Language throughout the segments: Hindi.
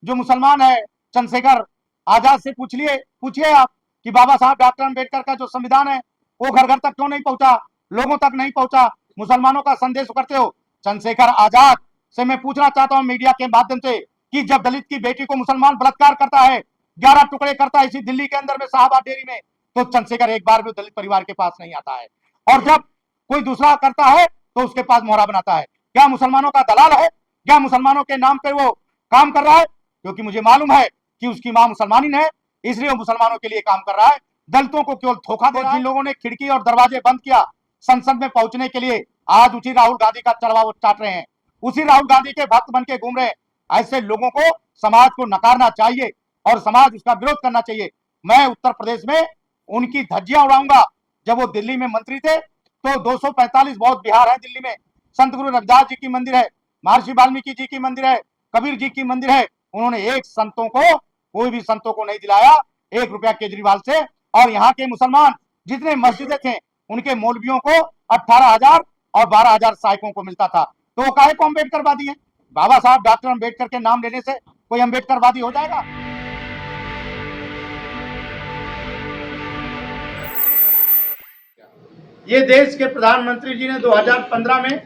जो मुसलमान है चंद्रशेखर आजाद से पूछिए आप कि बाबा साहब डॉक्टर अम्बेडकर का जो संविधान है वो घर घर तक क्यों नहीं पहुंचा, लोगों तक नहीं पहुंचा, मुसलमानों का संदेश करते हो। चंद्रशेखर आजाद से मैं पूछना चाहता हूं मीडिया के माध्यम से कि जब दलित की बेटी को मुसलमान बलात्कार करता है, 11 टुकड़े करता है इसी दिल्ली के अंदर में शाहबाद डेयरी में, तो चंद्रशेखर एक बार भी दलित परिवार के पास नहीं आता है, और जब कोई दूसरा करता है तो उसके पास मोहरा बनाता है। क्या मुसलमानों का दलाल है? क्या मुसलमानों के नाम पे वो काम कर रहा है? क्योंकि मुझे मालूम है कि उसकी मां मुसलमानी है, इसलिए वो मुसलमानों के लिए काम कर रहा है, दलितों को केवल धोखा दे रहा है। जिन लोगों ने खिड़की और दरवाजे बंद किया संसद में पहुंचने के लिए, आज उसी राहुल गांधी का चढ़वा वो चाट रहे हैं, उसी राहुल गांधी के भक्त बन के घूम रहे हैं। ऐसे लोगों को समाज को नकारना चाहिए और समाज उसका विरोध करना चाहिए। मैं उत्तर प्रदेश में उनकी धज्जियां उड़ाऊंगा। जब वो दिल्ली में मंत्री थे तो 245 बौद्ध विहार है दिल्ली में, संत गुरु रविदास जी की मंदिर है, महर्षि वाल्मीकि जी की मंदिर है, कबीर जी की मंदिर है। उन्होंने कोई भी संतों को नहीं दिलाया 1 रुपया केजरीवाल से। और यहाँ के मुसलमान जितने मस्जिदें थे उनके मौलवियों को 18,000 और 12,000 सहायकों को मिलता था। तो वो काहे को अम्बेडकरवादी है? बाबा साहब डॉक्टर अम्बेडकर के नाम लेने से कोई अम्बेडकरवादी हो जाएगा? ये देश के प्रधानमंत्री जी ने 2015 में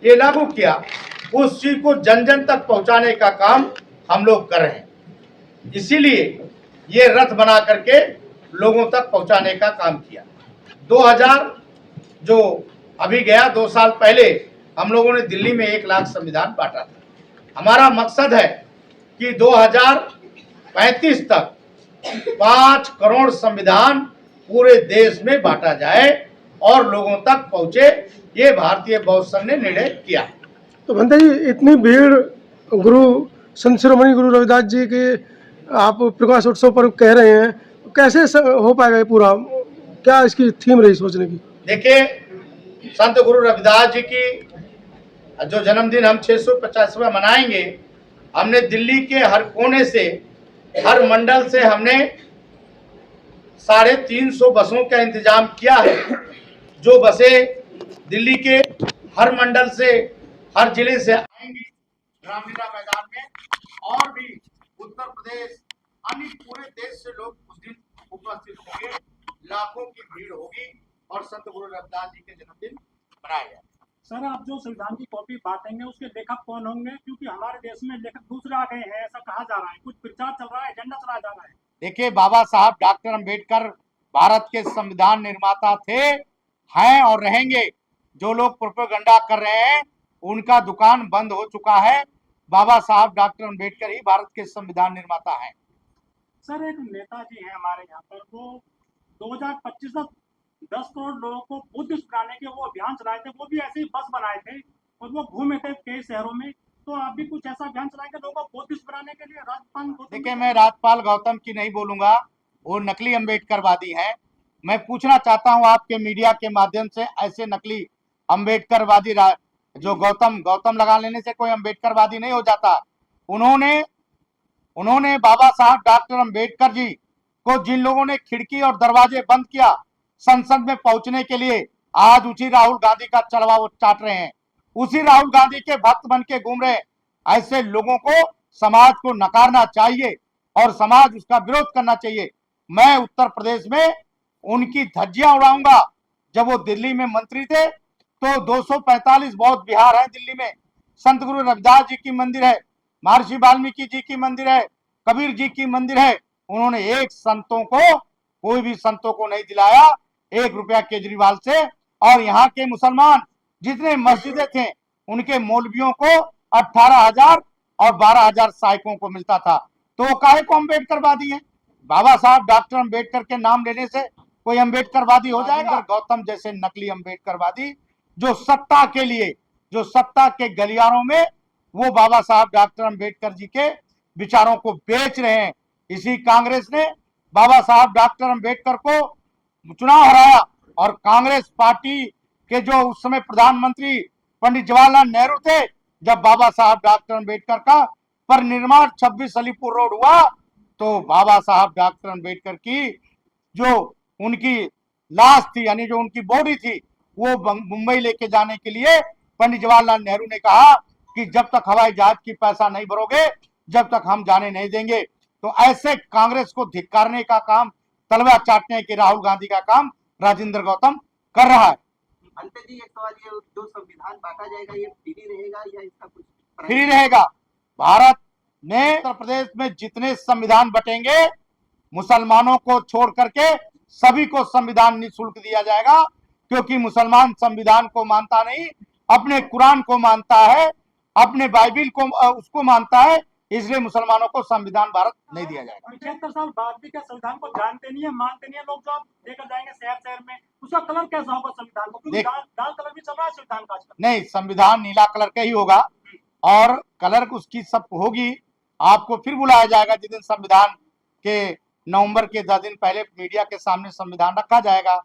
ये लागू किया, उस चीज को जन जन तक पहुंचाने का काम हम लोग कर रहे हैं। इसीलिए ये रथ बना करके लोगों तक पहुंचाने का काम किया। 2000 जो अभी गया 2 साल पहले हम लोगों ने दिल्ली में 1 लाख संविधान बांटा था। हमारा मकसद है कि 2035 तक 5 करोड़ संविधान पूरे देश में बांटा जाए और लोगों तक पहुंचे। ये भारतीय बौद्ध संघ ने निर्णय किया। तो भंता जी, इतनी भीड़ गुरु संत शिरोमणि गुरु रविदास जी के आप प्रकाश उत्सव पर कह रहे हैं, कैसे हो पाएगा ये पूरा? क्या इसकी थीम रही सोचने की? देखिए, संत गुरु रविदास जी की जो जन्मदिन हम 650वां मनाएंगे, हमने दिल्ली के हर कोने से, हर मंडल से हमने 350 बसों का इंतजाम किया है। जो बसें दिल्ली के हर मंडल से, हर जिले से आएंगी रामलीला मैदान में, और भी उत्तर प्रदेश अन्य पूरे देश से लोग उस दिन उपस्थित होंगे। लाखों की भीड़ होगी और संत गुरु रविदास जी के जन्मदिन मनाया जाएगा। सर, आप जो संविधान की कॉपी बांटेंगे उसके लेखक कौन होंगे? क्योंकि हमारे देश में लेखक दूसरे आ गए हैं, ऐसा कहा जा रहा है, कुछ प्रचार चल रहा है, एजेंडा चलाया जा रहा है। देखिए, बाबा साहब डॉक्टर अम्बेडकर भारत के संविधान निर्माता थे, हैं और रहेंगे। जो लोग प्रोपेगेंडा कर रहे हैं उनका दुकान बंद हो चुका है। बाबा साहब डॉक्टर अम्बेडकर ही भारत के संविधान निर्माता हैं। सर, एक नेताजी हैं हमारे यहाँ पर, वो 2025 तक 10 करोड़ लोगों को बुद्धिस्ट बनाने के वो अभियान चलाए थे। वो भी ऐसे ही बस बनाए थे और वो घूमे थे कई शहरों में। तो आप भी कुछ ऐसा अभियान चलाएंगे लोगों को बुद्धिस्ट बनाने के लिए? राजपाल देखिए, मैं राजपाल गौतम की नहीं बोलूंगा, वो नकली अम्बेडकरवादी हैं। मैं पूछना चाहता हूं आपके मीडिया के माध्यम से, ऐसे नकली अम्बेडकरवादी जो गौतम लगा लेने से कोई अम्बेडकरवादी नहीं हो जाता। उन्होंने बाबा साहब डॉक्टर अम्बेडकर जी को जिन लोगों ने खिड़की और दरवाजे बंद किया संसद में पहुंचने के लिए, आज उसी राहुल गांधी का चढ़वा वो चाट रहे हैं, उसी राहुल गांधी के भक्त बन के घूम रहे हैं। ऐसे लोगों को समाज को नकारना चाहिए और समाज उसका विरोध करना चाहिए। मैं उत्तर प्रदेश में उनकी धज्जियां उड़ाऊंगा। जब वो दिल्ली में मंत्री थे तो 245 बौद्ध विहार है दिल्ली में, संत गुरु रविदास जी की मंदिर है, महर्षि वाल्मीकि जी की मंदिर है, कबीर जी की मंदिर है। उन्होंने कोई भी संतों को नहीं दिलाया 1 रुपया केजरीवाल से। और यहाँ के मुसलमान जितने मस्जिदें थे उनके मौलवियों को 18,000 और 12,000 सहायकों को मिलता था। तो वो काहे को अम्बेडकरवादी है? बाबा साहब डॉक्टर अम्बेडकर के नाम लेने से कोई अम्बेडकरवादी हो जाएगा? गौतम जैसे नकली अम्बेडकरवादी जो सत्ता के गलियारों में वो बाबा साहब डॉक्टर अम्बेडकर जी के विचारों को बेच रहे हैं। इसी कांग्रेस ने बाबा साहब डॉक्टर अम्बेडकर को चुनाव हराया और कांग्रेस पार्टी के जो उस समय प्रधानमंत्री पंडित जवाहरलाल नेहरू थे, जब बाबा साहब डॉक्टर अम्बेडकर का परिनिर्वाण 26 अलीपुर रोड हुआ तो बाबा साहब डॉक्टर अम्बेडकर की जो उनकी लाश थी, यानी जो उनकी बॉडी थी, वो मुंबई लेके जाने के लिए पंडित जवाहरलाल नेहरू ने कहा कि जब तक हवाई जहाज की पैसा नहीं भरोगे, जब तक हम जाने नहीं देंगे। तो ऐसे कांग्रेस को धिक्कारने का काम, तलवार चाटने के राहुल गांधी का काम राजेंद्र गौतम कर रहा है। अंत जी एक सवाल, ये जो संविधान बांटा जाएगा ये फ्री रहेगा या इसका कुछ फ्री रहेगा। भारत में उत्तर प्रदेश में जितने संविधान बटेंगे, मुसलमानों को छोड़ करके सभी को संविधान निःशुल्क दिया जाएगा, क्योंकि मुसलमान संविधान को मानता नहीं, अपने कुरान को मानता है, अपने बाइबिल को उसको मानता है, इसलिए मुसलमानों को संविधान भारत नहीं दिया जाएगा। 75 साल बाद भी क्या संविधान को जानते नहीं है, मानते नहीं है लोग? जो आप लेकर जाएंगे शहर शहर में, उसका कलर कैसा होगा संविधान को? क्योंकि लाल कलर भी चल रहा है संविधान का आजकल। नहीं, संविधान नीला कलर का ही होगा और कलर उसकी सब होगी। आपको फिर बुलाया जाएगा जिस दिन संविधान के नवंबर के 10 दिन पहले मीडिया के सामने संविधान रखा जाएगा,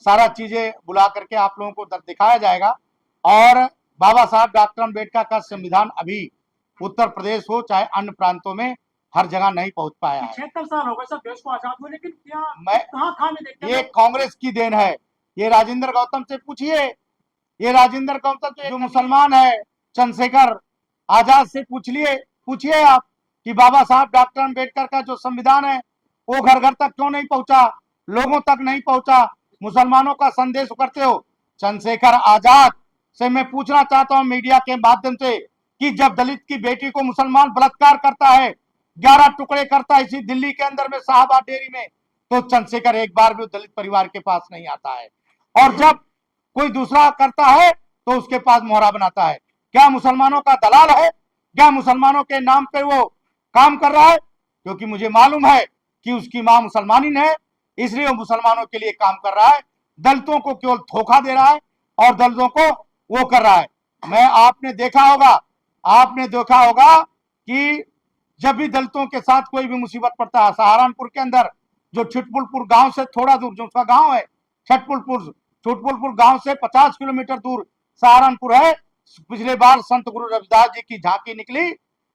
सारा चीजें बुला करके आप लोगों को दिखाया जाएगा। और बाबा साहब डॉक्टर अम्बेडकर का संविधान अभी उत्तर प्रदेश हो चाहे अन्य प्रांतों में हर जगह नहीं पहुंच पाया है। 76 साल हो गए सर देश को आजाद हुए, लेकिन क्या मैं कहाँ खामी देखते ये हैं? कांग्रेस की देन है। ये राजेंद्र गौतम से पूछिए, ये राजेंद्र गौतम से जो मुसलमान है चंद्रशेखर आजाद से पूछिए आप कि बाबा साहब डॉक्टर अम्बेडकर का जो संविधान है वो घर घर तक क्यों नहीं पहुंचा, लोगों तक नहीं पहुंचा, मुसलमानों का संदेश करते हो। चंद्रशेखर आजाद से मैं पूछना चाहता हूं मीडिया के माध्यम से कि जब दलित की बेटी को मुसलमान बलात्कार करता है, 11 टुकड़े करता है इसी दिल्ली के अंदर में शाहबाद डेयरी में, तो चंद्रशेखर एक बार भी दलित परिवार के पास नहीं आता है, और जब कोई दूसरा करता है तो उसके पास मोहरा बनाता है। क्या मुसलमानों का दलाल है? क्या मुसलमानों के नाम पे वो काम कर रहा है? क्योंकि मुझे मालूम है कि उसकी मां मुसलमानी है, इसलिए वो मुसलमानों के लिए काम कर रहा है, दलितों को केवल धोखा दे रहा है और दलितों को वो कर रहा है। आपने देखा होगा कि जब भी दलितों के साथ कोई भी मुसीबत पड़ता है, सहारनपुर के अंदर जो छुटपुरपुर गांव से थोड़ा दूर जो उसका गांव है छुटपुरपुर गांव से 50 किलोमीटर दूर सहारनपुर है। पिछले बार संत गुरु रविदास जी की झांकी निकली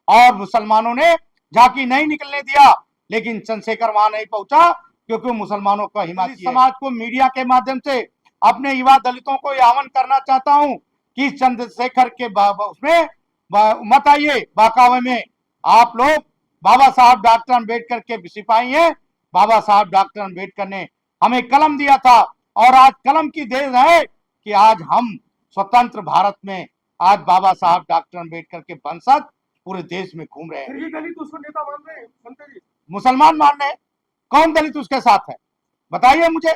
और मुसलमानों ने झांकी नहीं निकलने दिया, लेकिन चंद्रशेखर वहां नहीं पहुंचा क्योंकि मुसलमानों का हिमायती समाज को मीडिया के माध्यम से अपने युवा दलितों को आह्वान करना चाहता हूं कि चंद्रशेखर के उसमें मत आइए। बाकावे में आप लोग बाबा साहब डॉक्टर अम्बेडकर के सिपाही हैं। बाबा साहब डॉक्टर अम्बेडकर ने हमें कलम दिया था और आज कलम की देन है कि आज हम स्वतंत्र भारत में आज बाबा साहब डॉक्टर अम्बेडकर के वंशज पूरे देश में घूम रहे हैं। ये दलित उसको नेता मान रहे हैं संत जी? मुसलमान मान रहे हैं। कौन दलित उसके साथ है बताइए मुझे,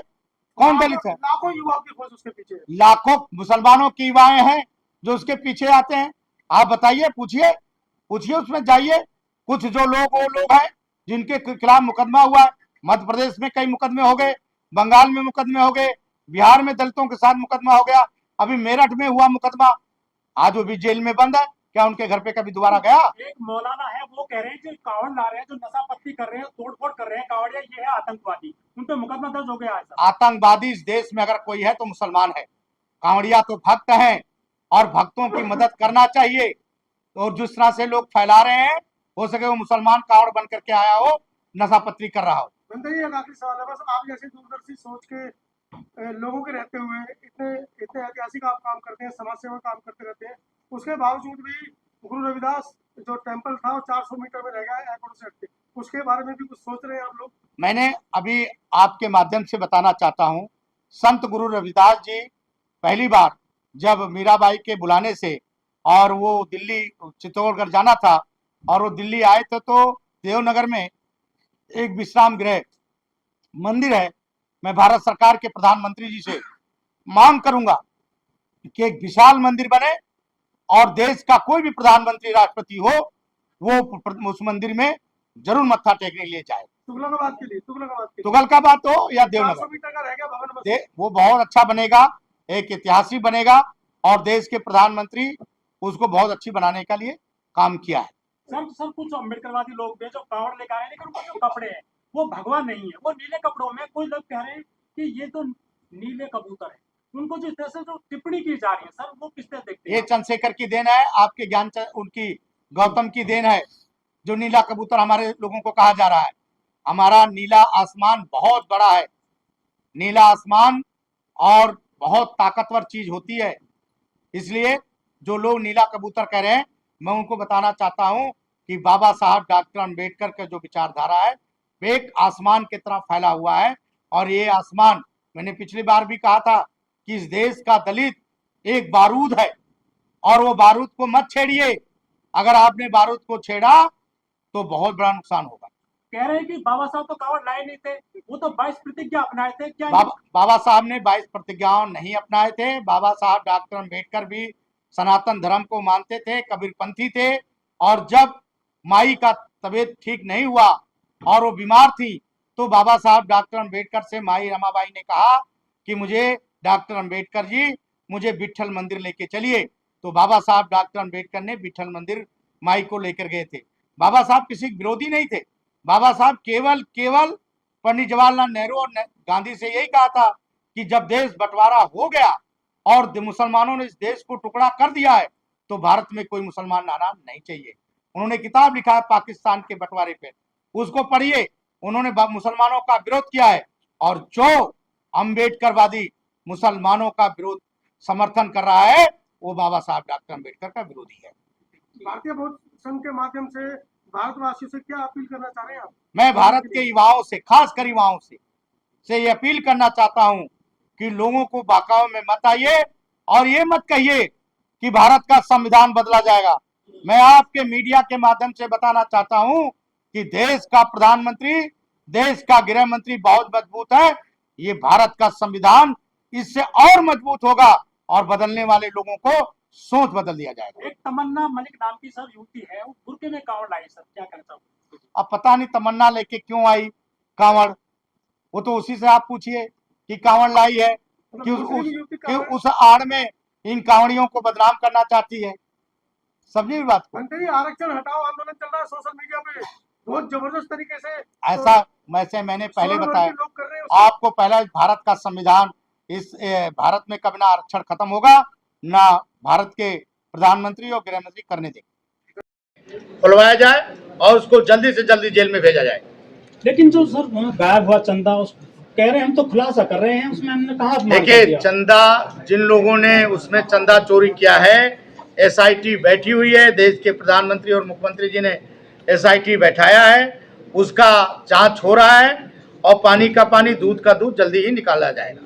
कौन दलित है? लाखों युवाओं की खोज उसके पीछे है। लाखों मुसलमानों की युवाएं हैं जो उसके पीछे आते हैं। आप बताइए, पूछिए उसमें जाइए। कुछ जो लोग वो लोग हैं जिनके खिलाफ मुकदमा हुआ है, मध्य प्रदेश में कई मुकदमे हो गए, बंगाल में मुकदमे हो गए, बिहार में दलितों के साथ मुकदमा हो गया, अभी मेरठ में हुआ मुकदमा, आज वो भी जेल में बंद है। क्या उनके घर पे कभी दोबारा गया? एक मौलाना है वो कह रहे हैं जो कावड़ ला रहे हैं, जो नशा पत्ती कर रहे हैं, तोड़फोड़ कर रहे हैं कावड़िया, ये है आतंकवादी, उन पे मुकदमा दर्ज हो गया है सर। आतंकवादी इस देश में अगर कोई है तो मुसलमान है। कांवड़िया तो भक्त हैं और भक्तों की मदद करना चाहिए। तो जिस तरह से लोग फैला रहे हैं, हो सके वो मुसलमान कावड़ बन करके आया हो, नशा पत्ती कर रहा हो। बनते ही एक आखिरी सवाल है बस, आप जैसे दूरदर्शी सोच के लोगों के रहते हुए इतने ऐतिहासिक आप काम करते हैं, समाज सेवा काम करते रहते हैं, उसके बावजूद भी गुरु रविदास जो टेम्पल था वो 400 मीटर में रह गया है एयरपोर्ट से हटके, उसके बारे में भी कुछ सोच रहे हैं आप लोग? मैंने अभी आपके माध्यम से बताना चाहता हूं, संत गुरु रविदास जी पहली बार जब मीराबाई के बुलाने से और वो दिल्ली चित्तौड़गढ़ जाना था और वो दिल्ली आए थे, तो देवनगर में एक विश्राम गृह मंदिर है। मैं भारत सरकार के प्रधानमंत्री जी से मांग करूंगा कि एक विशाल मंदिर बने और देश का कोई भी प्रधानमंत्री राष्ट्रपति हो वो उस मंदिर में जरूर मत्था टेकने के लिए जाए। तुगलकाबाद हो या देवनगर, मीटर का रह गया भवन, वो बहुत अच्छा बनेगा, एक ऐतिहासिक बनेगा और देश के प्रधानमंत्री उसको बहुत अच्छी बनाने के लिए काम किया है। सर कुछ अम्बेडकरवादी लोग भी जो कावड़ लेकर आए, लेकिन उनके जो कपड़े हैं वो भगवान नहीं है, वो नीले कपड़ों में, कोई लोग कह रहे हैं कि ये तो नीले कबूतर है, उनको जिस तरह से जो टिप्पणी की जा रही है सर, वो किस तरह देखते हैं? ये चंद्रशेखर की देन है, आपके ज्ञान उनकी गौतम की देन है जो नीला कबूतर हमारे लोगों को कहा जा रहा है। हमारा नीला आसमान बहुत बड़ा है, नीला आसमान और बहुत ताकतवर चीज होती है, इसलिए जो लोग नीला कबूतर कह रहे हैं मैं उनको बताना चाहता हूं कि बाबा साहब डॉक्टर अंबेडकर का जो विचारधारा है वे एक आसमान की तरह फैला हुआ है। और ये आसमान, मैंने पिछली बार भी कहा था कि इस देश का दलित एक बारूद है और वो बारूद को मत छेड़िए। अगर आपने बारूद को छेड़ा तो बहुत बड़ा नुकसान होगा। कह रहे हैं कि बाबा साहब तो कावड़ लाए नहीं थे, वो तो 22 प्रतिज्ञा अपनाए थे। क्या बाबा साहब ने 22 प्रतिज्ञाओं नहीं अपनाए थे। बाबा साहब डॉक्टर अंबेडकर भी सनातन धर्म को मानते थे, कबीरपंथी थे। और जब माई का तबीयत ठीक नहीं हुआ और वो बीमार थी तो बाबा साहब डॉक्टर अंबेडकर से माई रमाबाई ने कहा कि मुझे डॉक्टर अंबेडकर जी मुझे विट्ठल मंदिर लेके चलिए। तो बाबा साहब डॉक्टर अंबेडकर ने विट्ठल मंदिर माई को लेकर गए थे। बाबा साहब किसी विरोधी नहीं थे। बाबा साहब केवल पंडित जवाहरलाल नेहरू और गांधी से यही कहा था कि जब देश बंटवारा हो गया और मुसलमानों ने इस देश को टुकड़ा कर दिया है तो भारत में कोई मुसलमान आना नहीं चाहिए। उन्होंने किताब लिखा है पाकिस्तान के बंटवारे पे, उसको पढ़िए। उन्होंने मुसलमानों का विरोध किया है और जो अंबेडकरवादी मुसलमानों का विरोध समर्थन कर रहा है वो बाबा साहब डॉक्टर अंबेडकर का विरोधी है। भारतीय बौद्ध संघ के माध्यम से भारतवासियों से क्या अपील करना चाह रहे हैं आप? मैं भारत के युवाओं से, खासकर युवाओं से ये अपील करना चाहता हूं कि लोगों को बहकावे में मत आइए और ये मत कहिए कि भारत का संविधान बदला जाएगा। मैं आपके मीडिया के माध्यम से बताना चाहता हूं कि देश का प्रधानमंत्री, देश का गृह मंत्री बहुत मजबूत है। ये भारत का संविधान इससे और मजबूत होगा और बदलने वाले लोगों को सोच बदल दिया जाएगा। एक तमन्ना मलिक नाम की सर युवती है, वो बुर्के में कावड़ लाई सर, क्या कहना चाहोगे? अब पता नहीं तमन्ना लेके क्यों आई कांवड़, वो तो उसी से आप पूछिए कि कांवड़ लाई है कि उस आड़ में इन कांवड़ियों को बदनाम करना चाहती है। समझिए बात को। मंत्री आरक्षण हटाओ आंदोलन चल रहा है सोशल मीडिया पे, बहुत जबरदस्त तरीके से ऐसा वैसे मैंने पहले बताया लोग कर रहे हैं। आपको, पहला भारत का संविधान, इस भारत में कभी ना आरक्षण खत्म होगा ना भारत के प्रधानमंत्री और गृह मंत्री करने देंगे। खुलवाया जाए और उसको जल्दी से जल्दी जेल में भेजा जाए। लेकिन जो सर वहाँ गायब हुआ चंदा, उस कह रहे हैं हम तो खुलासा कर रहे हैं, उसमें हमने कहा देखिए, चंदा जिन लोगों ने उसमें चंदा चोरी किया है, एसआईटी बैठी हुई है। देश के प्रधानमंत्री और मुख्यमंत्री जी ने एसआईटी बैठाया है, उसका जांच हो रहा है और पानी का पानी, दूध का दूध जल्दी ही निकाला जाएगा।